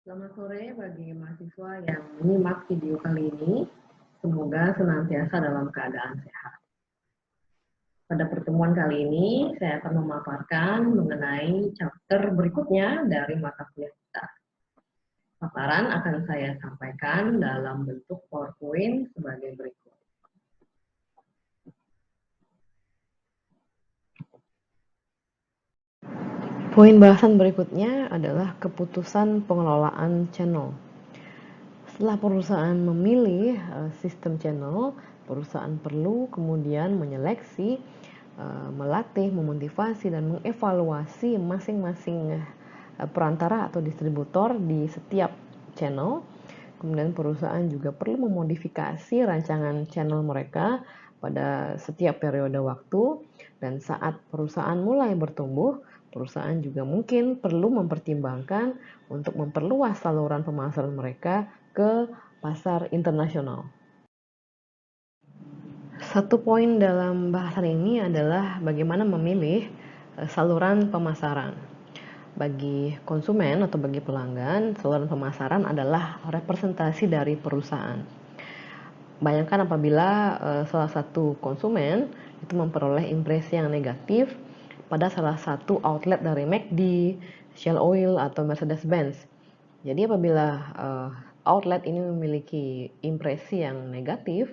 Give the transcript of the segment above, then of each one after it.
Selamat sore bagi mahasiswa yang menyimak video kali ini. Semoga senantiasa dalam keadaan sehat. Pada pertemuan kali ini, saya akan memaparkan mengenai chapter berikutnya dari mata kuliah kita. Paparan akan saya sampaikan dalam bentuk PowerPoint sebagai berikut. Poin bahasan berikutnya adalah keputusan pengelolaan channel. Setelah perusahaan memilih sistem channel, perusahaan perlu kemudian menyeleksi, melatih, memotivasi, dan mengevaluasi masing-masing perantara atau distributor di setiap channel. Kemudian perusahaan juga perlu memodifikasi rancangan channel mereka pada setiap periode waktu, dan saat perusahaan mulai bertumbuh, perusahaan juga mungkin perlu mempertimbangkan untuk memperluas saluran pemasaran mereka ke pasar internasional. Satu poin dalam bahasan ini adalah bagaimana memilih saluran pemasaran. Bagi konsumen atau bagi pelanggan, saluran pemasaran adalah representasi dari perusahaan. Bayangkan apabila salah satu konsumen itu memperoleh impresi yang negatif pada salah satu outlet dari McD, Shell Oil, atau Mercedes-Benz. Jadi apabila outlet ini memiliki impresi yang negatif,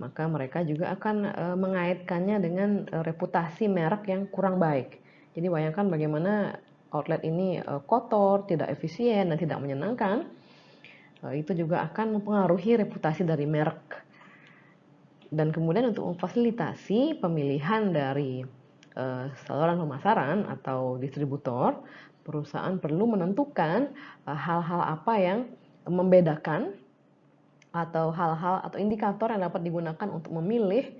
maka mereka juga akan mengaitkannya dengan reputasi merek yang kurang baik. Jadi bayangkan bagaimana outlet ini kotor, tidak efisien, dan tidak menyenangkan. Itu juga akan mempengaruhi reputasi dari merek. Dan kemudian untuk memfasilitasi pemilihan dari saluran pemasaran atau distributor, perusahaan perlu menentukan hal-hal apa yang membedakan atau hal-hal atau indikator yang dapat digunakan untuk memilih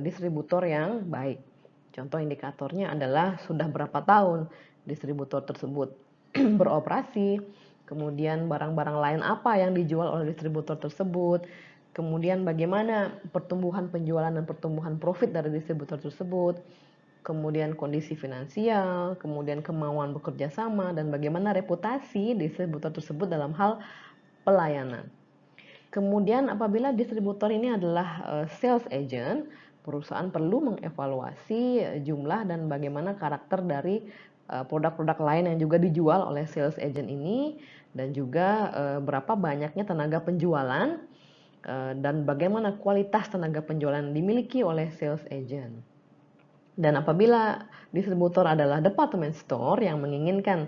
distributor yang baik. Contoh indikatornya adalah sudah berapa tahun distributor tersebut beroperasi, kemudian barang-barang lain apa yang dijual oleh distributor tersebut, kemudian bagaimana pertumbuhan penjualan dan pertumbuhan profit dari distributor tersebut, kemudian kondisi finansial, kemudian kemauan bekerja sama, dan bagaimana reputasi distributor tersebut dalam hal pelayanan. Kemudian apabila distributor ini adalah sales agent, perusahaan perlu mengevaluasi jumlah dan bagaimana karakter dari produk-produk lain yang juga dijual oleh sales agent ini, dan juga berapa banyaknya tenaga penjualan dan bagaimana kualitas tenaga penjualan dimiliki oleh sales agent. Dan apabila distributor adalah department store yang menginginkan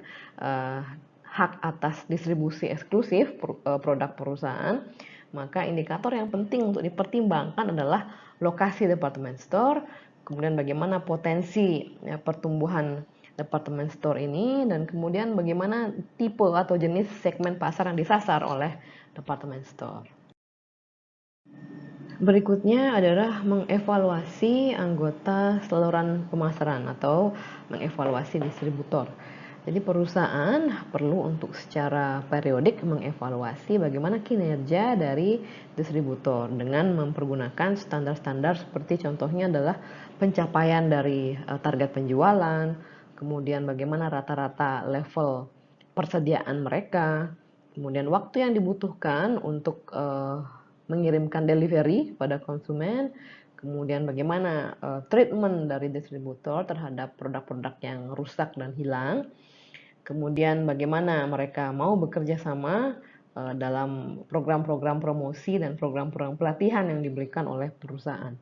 hak atas distribusi eksklusif produk perusahaan, maka indikator yang penting untuk dipertimbangkan adalah lokasi department store, kemudian bagaimana potensi pertumbuhan department store ini, dan kemudian bagaimana tipe atau jenis segmen pasar yang disasar oleh department store. Berikutnya adalah mengevaluasi anggota saluran pemasaran atau mengevaluasi distributor. Jadi perusahaan perlu untuk secara periodik mengevaluasi bagaimana kinerja dari distributor dengan mempergunakan standar-standar seperti contohnya adalah pencapaian dari target penjualan, kemudian bagaimana rata-rata level persediaan mereka, kemudian waktu yang dibutuhkan untuk mengirimkan delivery pada konsumen, kemudian bagaimana treatment dari distributor terhadap produk-produk yang rusak dan hilang, kemudian bagaimana mereka mau bekerja sama dalam program-program promosi dan program-program pelatihan yang diberikan oleh perusahaan.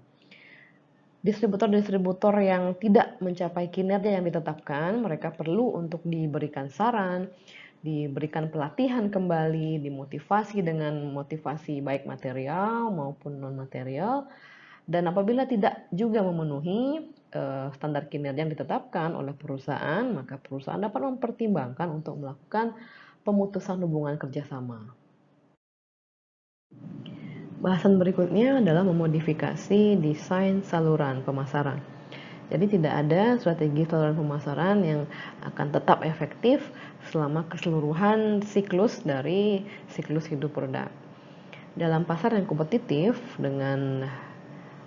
Distributor-distributor yang tidak mencapai kinerja yang ditetapkan, mereka perlu untuk diberikan saran, diberikan pelatihan kembali, dimotivasi dengan motivasi baik material maupun non-material. Dan apabila tidak juga memenuhi standar kinerja yang ditetapkan oleh perusahaan, maka perusahaan dapat mempertimbangkan untuk melakukan pemutusan hubungan kerjasama. Bahasan berikutnya adalah memodifikasi desain saluran pemasaran. Jadi tidak ada strategi saluran pemasaran yang akan tetap efektif selama keseluruhan siklus dari siklus hidup produk. Dalam pasar yang kompetitif dengan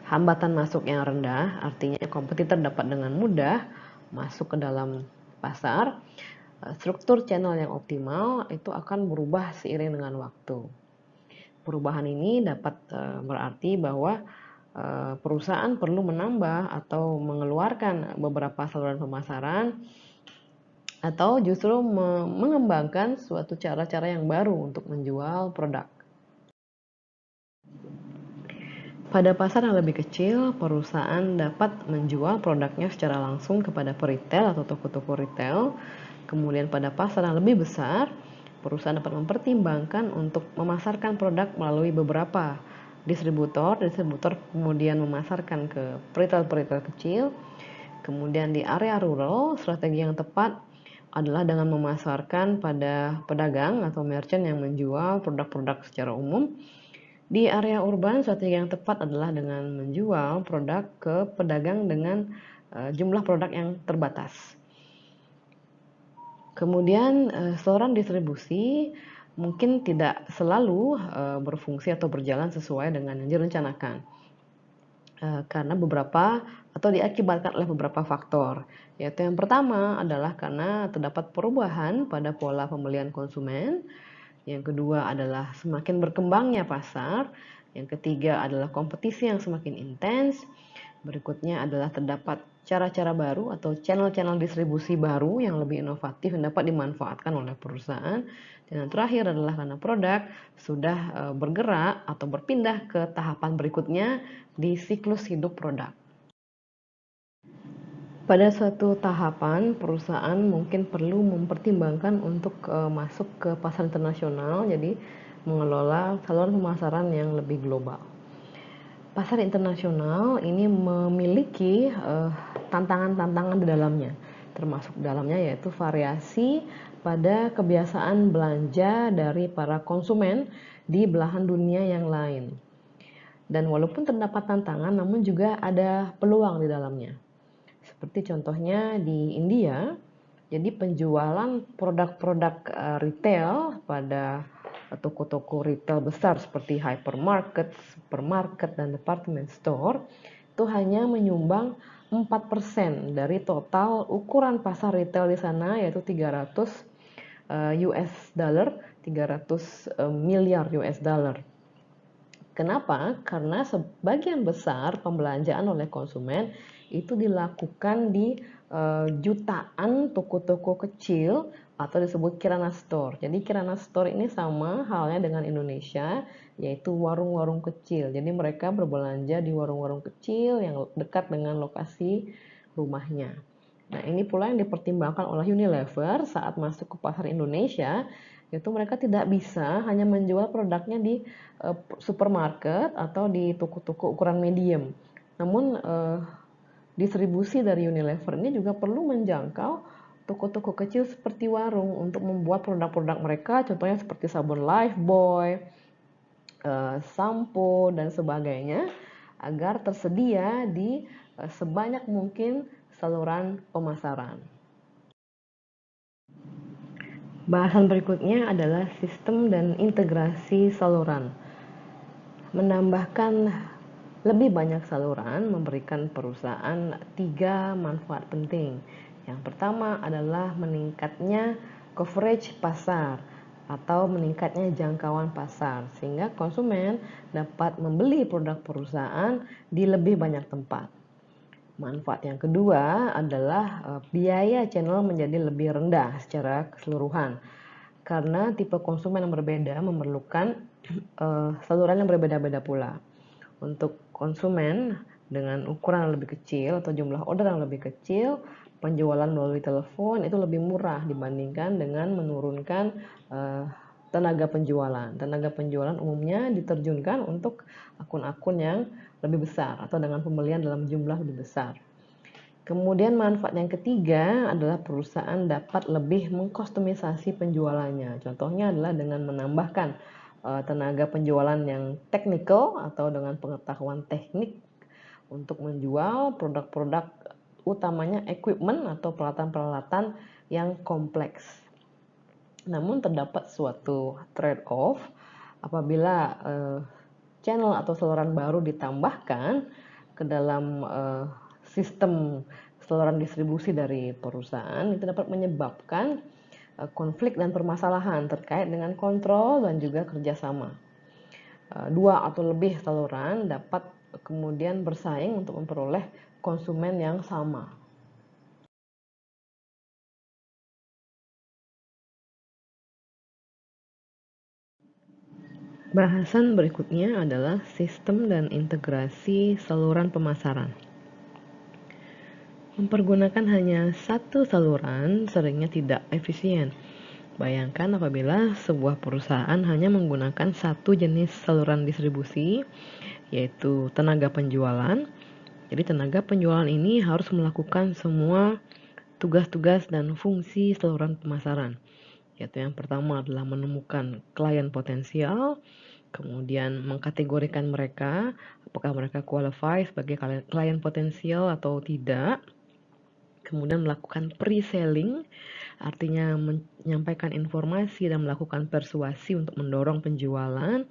hambatan masuk yang rendah, artinya kompetitor dapat dengan mudah masuk ke dalam pasar, struktur channel yang optimal itu akan berubah seiring dengan waktu. Perubahan ini dapat berarti bahwa perusahaan perlu menambah atau mengeluarkan beberapa saluran pemasaran atau justru mengembangkan suatu cara-cara yang baru untuk menjual produk. Pada pasar yang lebih kecil, perusahaan dapat menjual produknya secara langsung kepada peritel atau toko-toko retail. Kemudian pada pasar yang lebih besar, perusahaan dapat mempertimbangkan untuk memasarkan produk melalui beberapa distributor kemudian memasarkan ke peritel-peritel kecil. Kemudian di area rural, strategi yang tepat adalah dengan memasarkan pada pedagang atau merchant yang menjual produk-produk secara umum. Di area urban, strategi yang tepat adalah dengan menjual produk ke pedagang dengan jumlah produk yang terbatas. Kemudian saluran distribusi mungkin tidak selalu berfungsi atau berjalan sesuai dengan yang direncanakan. Karena beberapa atau diakibatkan oleh beberapa faktor, yaitu yang pertama adalah karena terdapat perubahan pada pola pembelian konsumen, yang kedua adalah semakin berkembangnya pasar, yang ketiga adalah kompetisi yang semakin intens, berikutnya adalah terdapat cara-cara baru atau channel-channel distribusi baru yang lebih inovatif yang dapat dimanfaatkan oleh perusahaan, dan yang terakhir adalah karena produk sudah bergerak atau berpindah ke tahapan berikutnya di siklus hidup produk. Pada suatu tahapan, perusahaan mungkin perlu mempertimbangkan untuk masuk ke pasar internasional, jadi mengelola saluran pemasaran yang lebih global. Pasar internasional ini memiliki tantangan-tantangan di dalamnya, termasuk dalamnya yaitu variasi pada kebiasaan belanja dari para konsumen di belahan dunia yang lain. Dan walaupun terdapat tantangan, namun juga ada peluang di dalamnya. Seperti contohnya di India, jadi penjualan produk-produk retail pada toko-toko retail besar seperti hypermarket, supermarket, dan department store itu hanya menyumbang 4% dari total ukuran pasar retail di sana, yaitu 300 US dollar, 300 miliar US dollar. Kenapa? Karena sebagian besar pembelanjaan oleh konsumen itu dilakukan di jutaan toko-toko kecil atau disebut kirana store. Jadi kirana store ini sama halnya dengan Indonesia, yaitu warung-warung kecil. Jadi mereka berbelanja di warung-warung kecil yang dekat dengan lokasi rumahnya. Nah, ini pula yang dipertimbangkan oleh Unilever saat masuk ke pasar Indonesia, yaitu mereka tidak bisa hanya menjual produknya di supermarket atau di toko-toko ukuran medium. Namun distribusi dari Unilever ini juga perlu menjangkau toko-toko kecil seperti warung untuk membuat produk-produk mereka, contohnya seperti sabun Lifebuoy, sampo, dan sebagainya, agar tersedia di sebanyak mungkin saluran pemasaran. Bahasan berikutnya adalah sistem dan integrasi saluran. Menambahkan lebih banyak saluran memberikan perusahaan 3 manfaat penting. Yang pertama adalah meningkatnya coverage pasar atau meningkatnya jangkauan pasar, sehingga konsumen dapat membeli produk perusahaan di lebih banyak tempat. Manfaat yang kedua adalah biaya channel menjadi lebih rendah secara keseluruhan, karena tipe konsumen yang berbeda memerlukan saluran yang berbeda-beda pula. Untuk konsumen dengan ukuran yang lebih kecil atau jumlah order yang lebih kecil, penjualan melalui telepon itu lebih murah dibandingkan dengan menurunkan tenaga penjualan. Tenaga penjualan umumnya diterjunkan untuk akun-akun yang lebih besar atau dengan pembelian dalam jumlah lebih besar. Kemudian manfaat yang ketiga adalah perusahaan dapat lebih mengkustomisasi penjualannya. Contohnya adalah dengan menambahkan tenaga penjualan yang teknikal atau dengan pengetahuan teknik untuk menjual produk-produk utamanya equipment atau peralatan-peralatan yang kompleks. Namun terdapat suatu trade-off apabila channel atau saluran baru ditambahkan ke dalam sistem saluran distribusi dari perusahaan, itu dapat menyebabkan konflik dan permasalahan terkait dengan kontrol dan juga kerjasama. Dua atau lebih saluran dapat kemudian bersaing untuk memperoleh konsumen yang sama. Bahasan berikutnya adalah sistem dan integrasi saluran pemasaran. Mempergunakan hanya satu saluran seringnya tidak efisien. Bayangkan apabila sebuah perusahaan hanya menggunakan satu jenis saluran distribusi, yaitu tenaga penjualan. Jadi tenaga penjualan ini harus melakukan semua tugas-tugas dan fungsi saluran pemasaran. Yaitu yang pertama adalah menemukan klien potensial, kemudian mengkategorikan mereka, apakah mereka qualify sebagai klien potensial atau tidak. Kemudian melakukan pre-selling, artinya menyampaikan informasi dan melakukan persuasi untuk mendorong penjualan.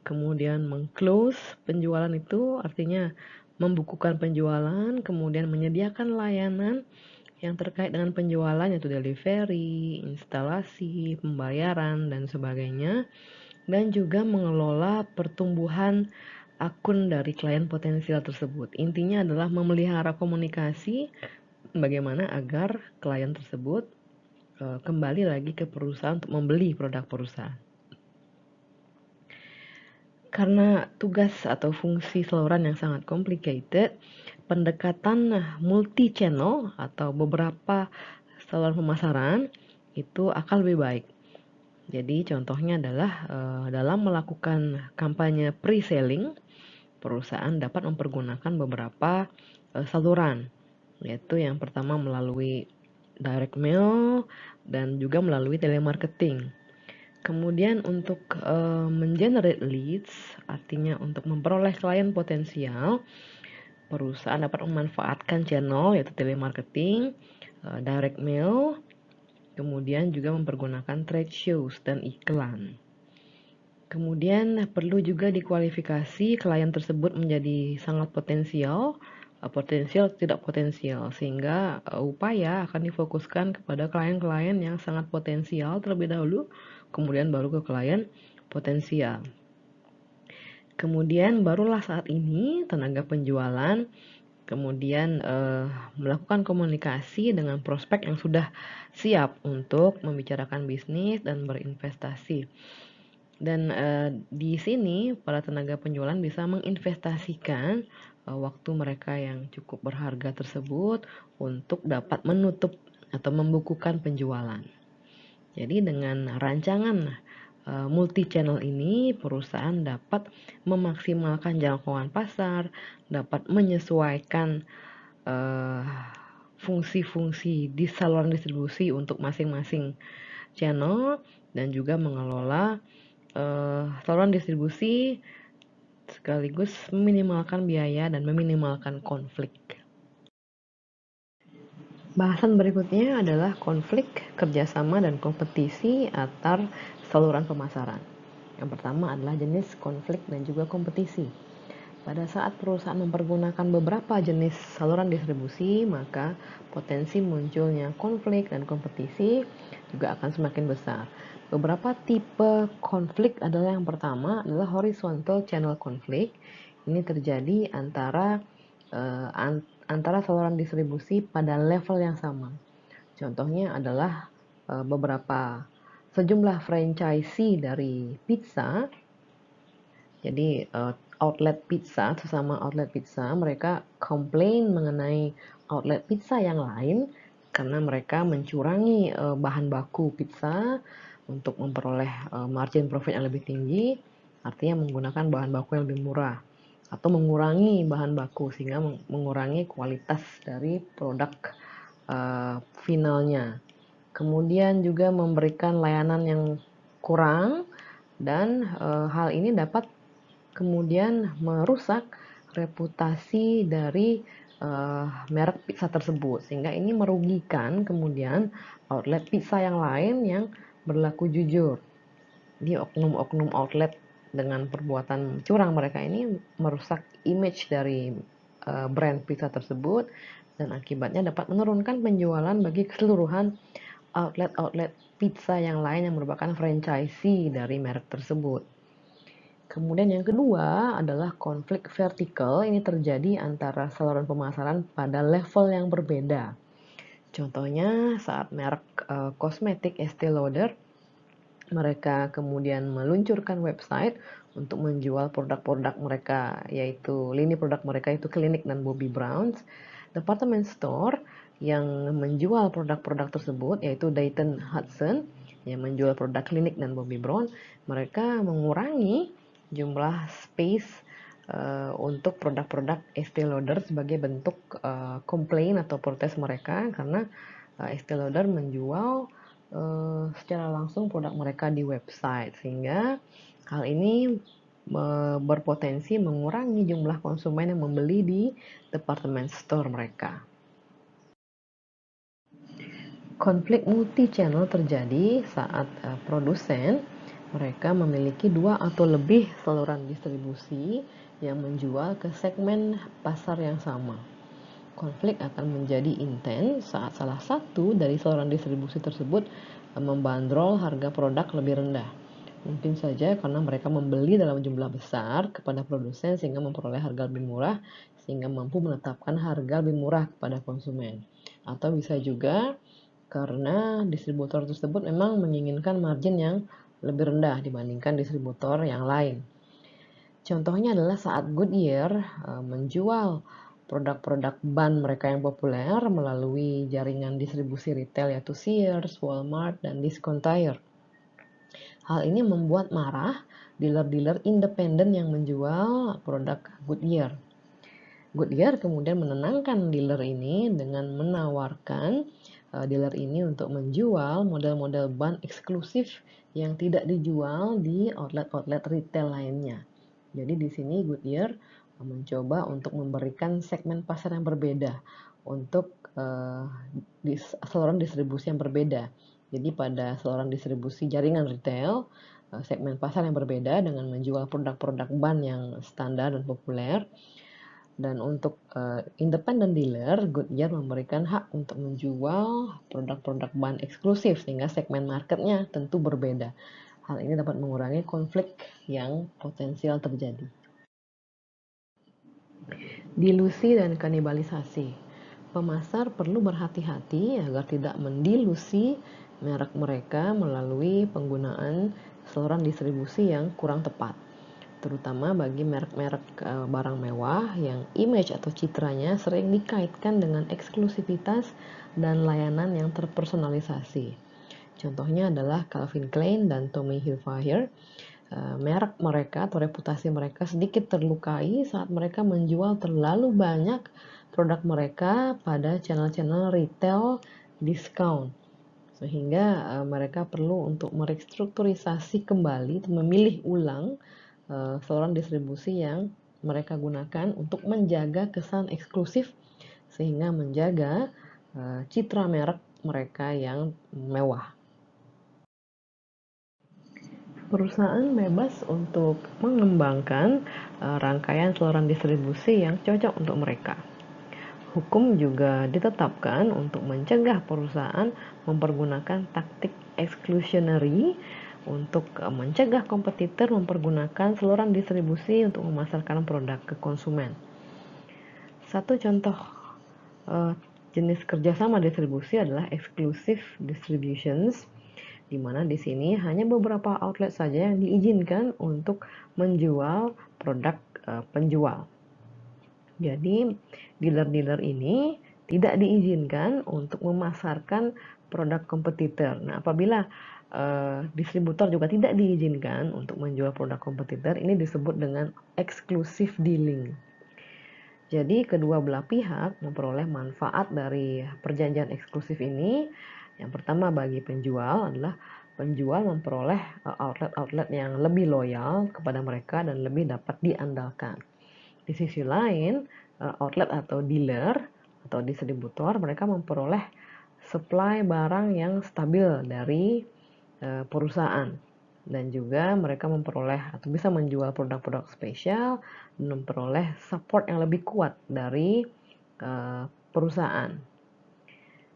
Kemudian meng-close penjualan itu artinya membukukan penjualan, kemudian menyediakan layanan yang terkait dengan penjualan yaitu delivery, instalasi, pembayaran, dan sebagainya. Dan juga mengelola pertumbuhan akun dari klien potensial tersebut. Intinya adalah memelihara komunikasi bagaimana agar klien tersebut kembali lagi ke perusahaan untuk membeli produk perusahaan. Karena tugas atau fungsi saluran yang sangat complicated, pendekatan multi channel atau beberapa saluran pemasaran itu akan lebih baik. Jadi contohnya adalah dalam melakukan kampanye pre-selling, perusahaan dapat mempergunakan beberapa saluran, yaitu yang pertama melalui direct mail dan juga melalui telemarketing. Kemudian untuk mengenerate leads, artinya untuk memperoleh klien potensial, perusahaan dapat memanfaatkan channel yaitu telemarketing, direct mail, kemudian juga mempergunakan trade shows dan iklan. Kemudian perlu juga dikualifikasi klien tersebut menjadi sangat potensial tidak potensial, sehingga upaya akan difokuskan kepada klien-klien yang sangat potensial terlebih dahulu, kemudian baru ke klien potensial. Kemudian barulah saat ini tenaga penjualan kemudian melakukan komunikasi dengan prospek yang sudah siap untuk membicarakan bisnis dan berinvestasi. Dan di sini para tenaga penjualan bisa menginvestasikan waktu mereka yang cukup berharga tersebut untuk dapat menutup atau membukukan penjualan. Jadi dengan rancangan multi channel ini, perusahaan dapat memaksimalkan jangkauan pasar, dapat menyesuaikan fungsi-fungsi di saluran distribusi untuk masing-masing channel, dan juga mengelola saluran distribusi sekaligus meminimalkan biaya dan meminimalkan konflik. Bahasan berikutnya adalah konflik, kerjasama, dan kompetisi antar saluran pemasaran. Yang pertama adalah jenis konflik dan juga kompetisi. Pada saat perusahaan mempergunakan beberapa jenis saluran distribusi, maka potensi munculnya konflik dan kompetisi juga akan semakin besar. Beberapa tipe konflik adalah yang pertama adalah horizontal channel conflict. Ini terjadi antara saluran distribusi pada level yang sama. Contohnya adalah sejumlah franchisee dari pizza. Jadi outlet pizza, sesama outlet pizza, mereka komplain mengenai outlet pizza yang lain karena mereka mencurangi bahan baku pizza untuk memperoleh margin profit yang lebih tinggi, artinya menggunakan bahan baku yang lebih murah, atau mengurangi bahan baku sehingga mengurangi kualitas dari produk finalnya. Kemudian juga memberikan layanan yang kurang, dan hal ini dapat kemudian merusak reputasi dari merek pizza tersebut, sehingga ini merugikan kemudian outlet pizza yang lain yang berlaku jujur. Di oknum-oknum outlet dengan perbuatan curang mereka ini merusak image dari brand pizza tersebut, dan akibatnya dapat menurunkan penjualan bagi keseluruhan outlet pizza yang lain yang merupakan franchisee dari merek tersebut. Kemudian yang kedua adalah konflik vertikal. Ini terjadi antara saluran pemasaran pada level yang berbeda. Contohnya saat merek kosmetik Estée Lauder, mereka kemudian meluncurkan website untuk menjual produk-produk mereka, yaitu lini produk mereka itu Clinique dan Bobbi Brown. Department store yang menjual produk-produk tersebut yaitu Dayton Hudson yang menjual produk Clinique dan Bobbi Brown, mereka mengurangi jumlah space untuk produk-produk Estée Lauder sebagai bentuk komplain atau protes mereka karena Estée Lauder menjual secara langsung produk mereka di website, sehingga hal ini berpotensi mengurangi jumlah konsumen yang membeli di department store mereka. Konflik multi-channel terjadi saat produsen mereka memiliki 2 atau lebih saluran distribusi yang menjual ke segmen pasar yang sama. Konflik akan menjadi intens saat salah satu dari saluran distribusi tersebut membandrol harga produk lebih rendah. Mungkin saja karena mereka membeli dalam jumlah besar kepada produsen sehingga memperoleh harga lebih murah, sehingga mampu menetapkan harga lebih murah kepada konsumen. Atau bisa juga karena distributor tersebut memang menginginkan margin yang lebih rendah dibandingkan distributor yang lain. Contohnya adalah saat Goodyear menjual produk-produk ban mereka yang populer melalui jaringan distribusi retail yaitu Sears, Walmart, dan Discount Tire. Hal ini membuat marah dealer-dealer independen yang menjual produk Goodyear. Goodyear kemudian menenangkan dealer ini dengan menawarkan dealer ini untuk menjual model-model ban eksklusif yang tidak dijual di outlet-outlet retail lainnya. Jadi di sini Goodyear mencoba untuk memberikan segmen pasar yang berbeda untuk saluran distribusi yang berbeda. Jadi pada saluran distribusi jaringan retail, segmen pasar yang berbeda dengan menjual produk-produk ban yang standar dan populer. Dan untuk independent dealer, Goodyear memberikan hak untuk menjual produk-produk ban eksklusif sehingga segmen marketnya tentu berbeda. Hal ini dapat mengurangi konflik yang potensial terjadi. Dilusi dan kanibalisasi. Pemasar perlu berhati-hati agar tidak mendilusi merek mereka melalui penggunaan saluran distribusi yang kurang tepat, terutama bagi merek-merek barang mewah yang image atau citranya sering dikaitkan dengan eksklusivitas dan layanan yang terpersonalisasi. Contohnya adalah Calvin Klein dan Tommy Hilfiger. Merek mereka atau reputasi mereka sedikit terlukai saat mereka menjual terlalu banyak produk mereka pada channel-channel retail diskon, sehingga mereka perlu untuk merestrukturisasi kembali, memilih ulang saluran distribusi yang mereka gunakan untuk menjaga kesan eksklusif sehingga menjaga citra merek mereka yang mewah. Perusahaan bebas untuk mengembangkan rangkaian saluran distribusi yang cocok untuk mereka. Hukum juga ditetapkan untuk mencegah perusahaan mempergunakan taktik exclusionary untuk mencegah kompetitor mempergunakan saluran distribusi untuk memasarkan produk ke konsumen. Satu contoh jenis kerjasama distribusi adalah exclusive distributions, di mana di sini hanya beberapa outlet saja yang diizinkan untuk menjual produk penjual. Jadi dealer-dealer ini tidak diizinkan untuk memasarkan produk kompetitor. Nah, apabila distributor juga tidak diizinkan untuk menjual produk kompetitor, ini disebut dengan exclusive dealing. Jadi kedua belah pihak memperoleh manfaat dari perjanjian eksklusif ini. Yang pertama bagi penjual adalah penjual memperoleh outlet-outlet yang lebih loyal kepada mereka dan lebih dapat diandalkan. Di sisi lain, outlet atau dealer atau distributor mereka memperoleh supply barang yang stabil dari perusahaan, dan juga mereka memperoleh atau bisa menjual produk-produk spesial dan memperoleh support yang lebih kuat dari perusahaan.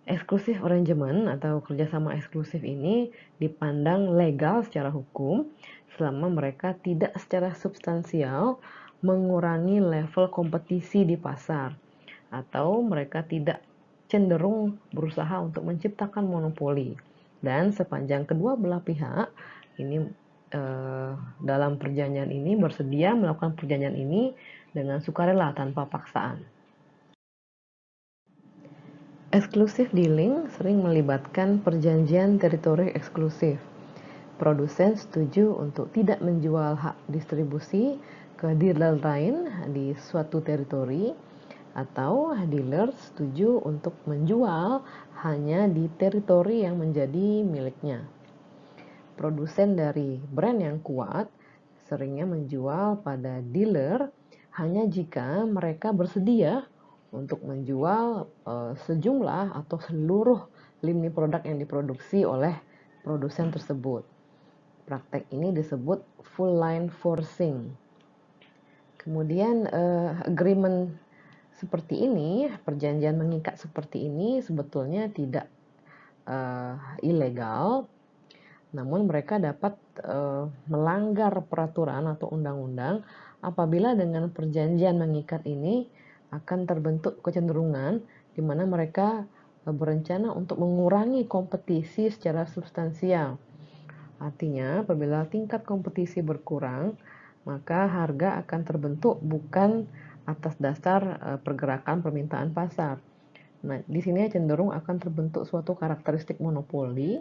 Exclusive arrangement atau kerjasama eksklusif ini dipandang legal secara hukum selama mereka tidak secara substansial mengurangi level kompetisi di pasar atau mereka tidak cenderung berusaha untuk menciptakan monopoli, dan sepanjang kedua belah pihak ini dalam perjanjian ini bersedia melakukan perjanjian ini dengan sukarela tanpa paksaan. Exclusive dealing sering melibatkan perjanjian teritori eksklusif. Produsen setuju untuk tidak menjual hak distribusi ke dealer lain di suatu teritori, atau dealer setuju untuk menjual hanya di teritori yang menjadi miliknya. Produsen dari brand yang kuat seringnya menjual pada dealer hanya jika mereka bersedia untuk menjual sejumlah atau seluruh lini produk yang diproduksi oleh produsen tersebut. Praktek ini disebut full line forcing. Kemudian agreement seperti ini, perjanjian mengikat seperti ini sebetulnya tidak ilegal, namun mereka dapat melanggar peraturan atau undang-undang apabila dengan perjanjian mengikat ini akan terbentuk kecenderungan di mana mereka berencana untuk mengurangi kompetisi secara substansial. Artinya, apabila tingkat kompetisi berkurang, maka harga akan terbentuk bukan atas dasar pergerakan permintaan pasar. Nah, di sini cenderung akan terbentuk suatu karakteristik monopoli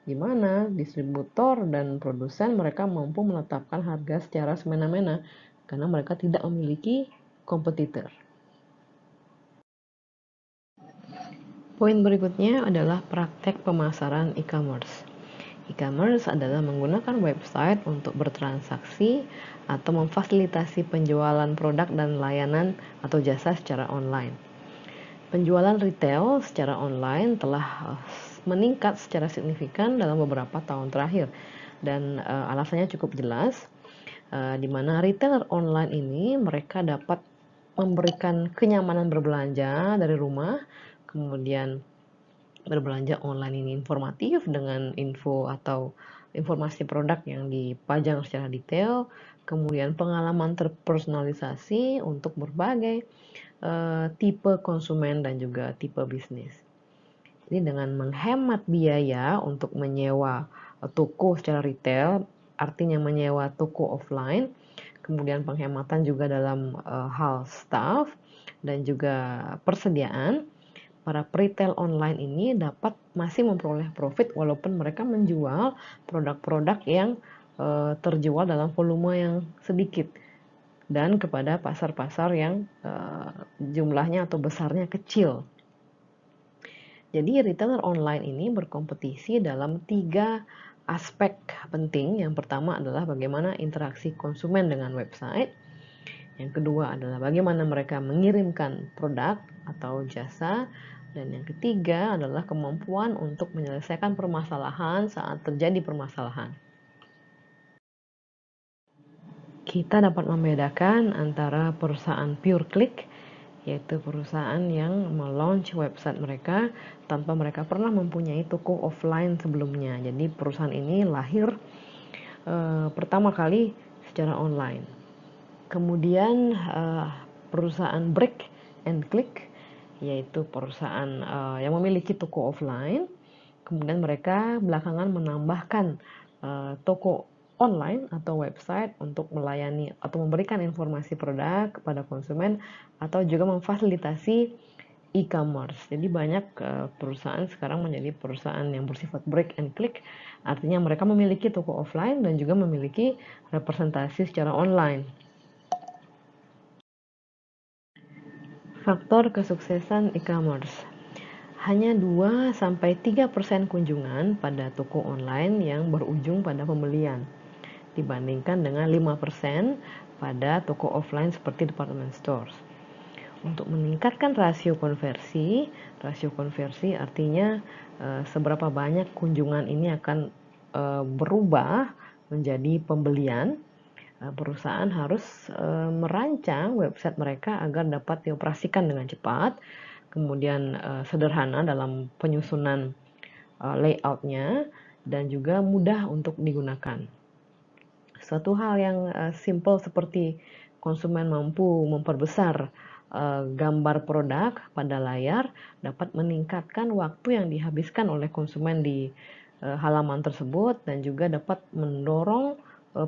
di mana distributor dan produsen mereka mampu menetapkan harga secara semena-mena karena mereka tidak memiliki kompetitor. Poin berikutnya adalah praktek pemasaran e-commerce. E-commerce adalah menggunakan website untuk bertransaksi atau memfasilitasi penjualan produk dan layanan atau jasa secara online. Penjualan retail secara online telah meningkat secara signifikan dalam beberapa tahun terakhir, dan alasannya cukup jelas, di mana retailer online ini mereka dapat memberikan kenyamanan berbelanja dari rumah, kemudian berbelanja online ini informatif dengan info atau informasi produk yang dipajang secara detail, kemudian pengalaman terpersonalisasi untuk berbagai tipe konsumen dan juga tipe bisnis. Jadi dengan menghemat biaya untuk menyewa toko secara retail, artinya menyewa toko offline, kemudian penghematan juga dalam hal staff dan juga persediaan, para retail online ini dapat masih memperoleh profit walaupun mereka menjual produk-produk yang terjual dalam volume yang sedikit dan kepada pasar-pasar yang jumlahnya atau besarnya kecil. Jadi retailer online ini berkompetisi dalam 3 aspek penting. Yang pertama adalah bagaimana interaksi konsumen dengan website. Yang kedua adalah bagaimana mereka mengirimkan produk atau jasa. Dan yang ketiga adalah kemampuan untuk menyelesaikan permasalahan saat terjadi permasalahan. Kita dapat membedakan antara perusahaan pure click, yaitu perusahaan yang melaunch website mereka tanpa mereka pernah mempunyai toko offline sebelumnya. Jadi perusahaan ini lahir pertama kali secara online. Kemudian perusahaan break and click, yaitu perusahaan yang memiliki toko offline. Kemudian mereka belakangan menambahkan toko online atau website untuk melayani atau memberikan informasi produk kepada konsumen atau juga memfasilitasi e-commerce. Jadi banyak perusahaan sekarang menjadi perusahaan yang bersifat break and click, artinya mereka memiliki toko offline dan juga memiliki representasi secara online. Faktor kesuksesan e-commerce. Hanya 2-3% kunjungan pada toko online yang berujung pada pembelian, dibandingkan dengan 5% pada toko offline seperti department stores. Untuk meningkatkan rasio konversi artinya seberapa banyak kunjungan ini akan berubah menjadi pembelian, perusahaan harus merancang website mereka agar dapat dioperasikan dengan cepat. kemudian sederhana dalam penyusunan layoutnya, dan juga mudah untuk digunakan. Suatu hal yang simple seperti konsumen mampu memperbesar gambar produk pada layar dapat meningkatkan waktu yang dihabiskan oleh konsumen di halaman tersebut dan juga dapat mendorong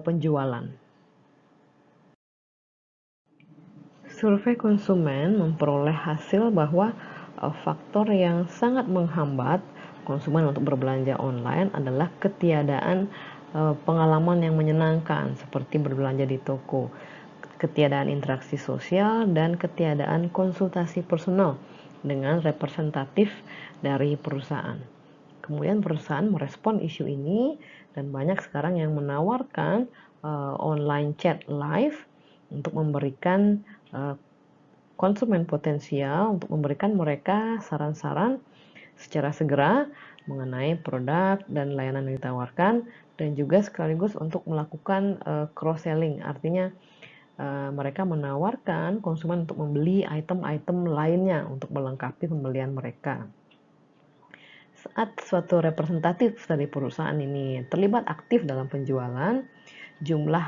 penjualan. Survei konsumen memperoleh hasil bahwa faktor yang sangat menghambat konsumen untuk berbelanja online adalah ketiadaan pengalaman yang menyenangkan seperti berbelanja di toko, ketiadaan interaksi sosial, dan ketiadaan konsultasi personal dengan representatif dari perusahaan. Kemudian perusahaan merespon isu ini dan banyak sekarang yang menawarkan online chat live untuk memberikan konsumen potensial, untuk memberikan mereka saran-saran secara segera mengenai produk dan layanan yang ditawarkan, dan juga sekaligus untuk melakukan cross selling, artinya mereka menawarkan konsumen untuk membeli item-item lainnya untuk melengkapi pembelian mereka. Saat suatu representatif dari perusahaan ini terlibat aktif dalam penjualan, jumlah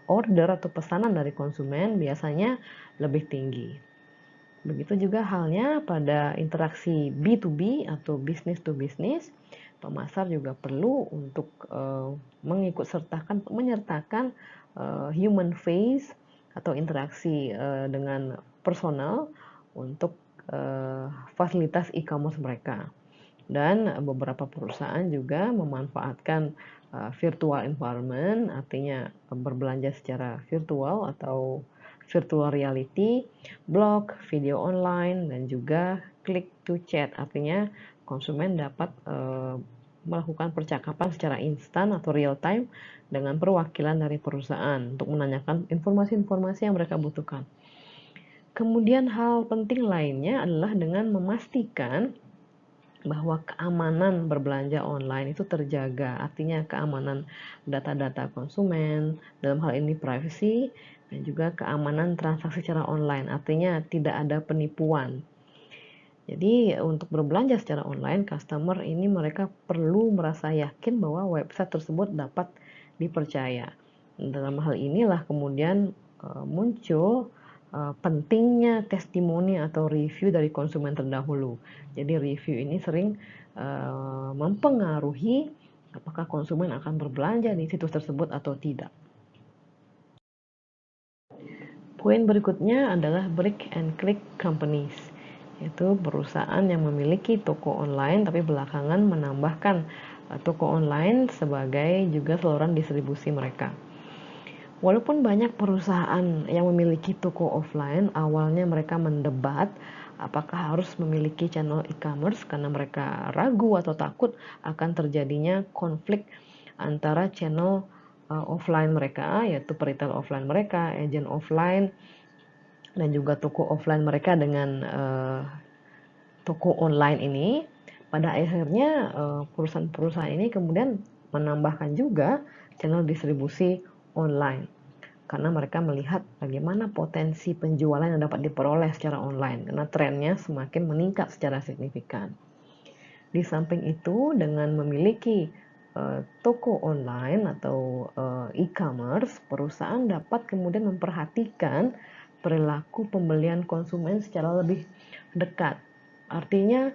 order atau pesanan dari konsumen biasanya lebih tinggi. Begitu juga halnya pada interaksi B2B atau business to business, pemasar juga perlu untuk menyertakan human face atau interaksi dengan personal untuk fasilitas e-commerce mereka. Dan beberapa perusahaan juga memanfaatkan virtual environment, artinya berbelanja secara virtual atau virtual reality, blog, video online, dan juga click to chat, artinya konsumen dapat melakukan percakapan secara instan atau real time dengan perwakilan dari perusahaan untuk menanyakan informasi-informasi yang mereka butuhkan. Kemudian hal penting lainnya adalah dengan memastikan bahwa keamanan berbelanja online itu terjaga, artinya keamanan data-data konsumen, dalam hal ini privacy, dan juga keamanan transaksi secara online, artinya tidak ada penipuan. Jadi untuk berbelanja secara online, customer ini mereka perlu merasa yakin bahwa website tersebut dapat dipercaya. Dalam hal inilah kemudian muncul pentingnya testimoni atau review dari konsumen terdahulu. Jadi review ini sering mempengaruhi apakah konsumen akan berbelanja di situs tersebut atau tidak. Poin berikutnya adalah brick and click companies, yaitu perusahaan yang memiliki toko online tapi belakangan menambahkan toko online sebagai juga saluran distribusi mereka. Walaupun banyak perusahaan yang memiliki toko offline, awalnya mereka mendebat apakah harus memiliki channel e-commerce karena mereka ragu atau takut akan terjadinya konflik antara channel offline mereka, yaitu peritel offline mereka, agen offline, dan juga toko offline mereka dengan toko online ini. Pada akhirnya perusahaan-perusahaan ini kemudian menambahkan juga channel distribusi online karena mereka melihat bagaimana potensi penjualan yang dapat diperoleh secara online karena trennya semakin meningkat secara signifikan. Di samping itu, dengan memiliki toko online atau e-commerce, perusahaan dapat kemudian memperhatikan perilaku pembelian konsumen secara lebih dekat. Artinya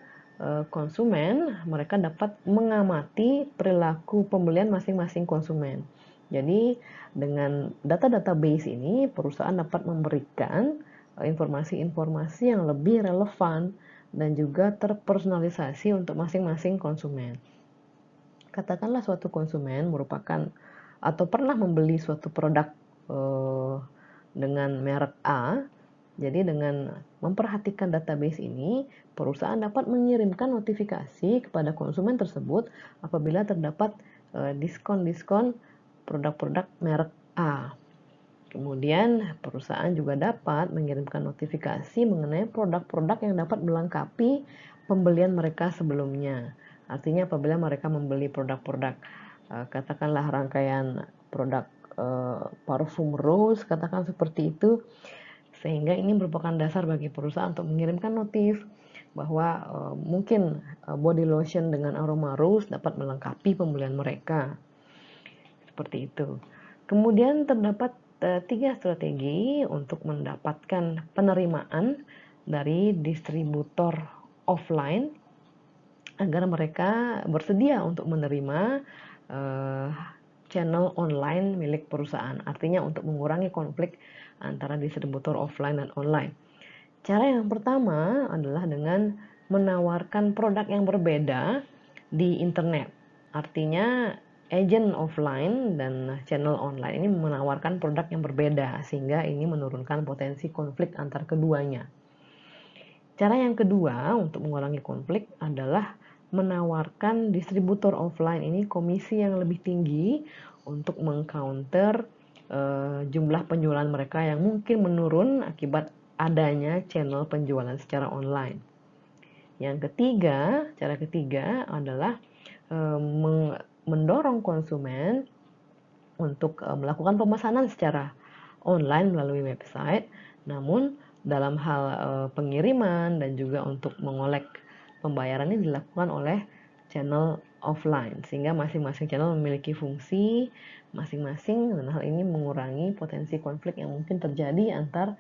konsumen mereka dapat mengamati perilaku pembelian masing-masing konsumen. Jadi dengan data-database ini perusahaan dapat memberikan informasi-informasi yang lebih relevan dan juga terpersonalisasi untuk masing-masing konsumen. Katakanlah suatu konsumen merupakan atau pernah membeli suatu produk dengan merek A. Jadi dengan memperhatikan database ini, perusahaan dapat mengirimkan notifikasi kepada konsumen tersebut apabila terdapat diskon-diskon produk-produk merek A. Kemudian perusahaan juga dapat mengirimkan notifikasi mengenai produk-produk yang dapat melengkapi pembelian mereka sebelumnya. Artinya apabila mereka membeli produk-produk katakanlah rangkaian produk parfum rose, katakan seperti itu, sehingga ini merupakan dasar bagi perusahaan untuk mengirimkan notif bahwa mungkin body lotion dengan aroma rose dapat melengkapi pembelian mereka. Seperti itu. Kemudian terdapat 3 strategi untuk mendapatkan penerimaan dari distributor offline agar mereka bersedia untuk menerima channel online milik perusahaan. Artinya untuk mengurangi konflik antara distributor offline dan online. Cara yang pertama adalah dengan menawarkan produk yang berbeda di internet. Artinya agent offline dan channel online ini menawarkan produk yang berbeda sehingga ini menurunkan potensi konflik antar keduanya. Cara yang kedua untuk mengurangi konflik adalah menawarkan distributor offline ini komisi yang lebih tinggi untuk mengcounter jumlah penjualan mereka yang mungkin menurun akibat adanya channel penjualan secara online. Yang ketiga, cara ketiga adalah mendorong konsumen untuk melakukan pemesanan secara online melalui website, namun dalam hal pengiriman dan juga untuk mengolek pembayaran ini dilakukan oleh channel offline, sehingga masing-masing channel memiliki fungsi masing-masing dan hal ini mengurangi potensi konflik yang mungkin terjadi antar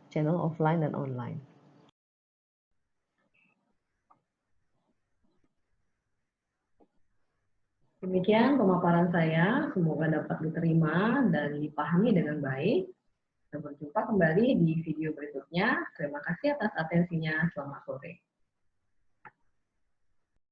channel offline dan online. Demikian pemaparan saya, semoga dapat diterima dan dipahami dengan baik. Sampai berjumpa kembali di video berikutnya. Terima kasih atas atensinya. Selamat sore.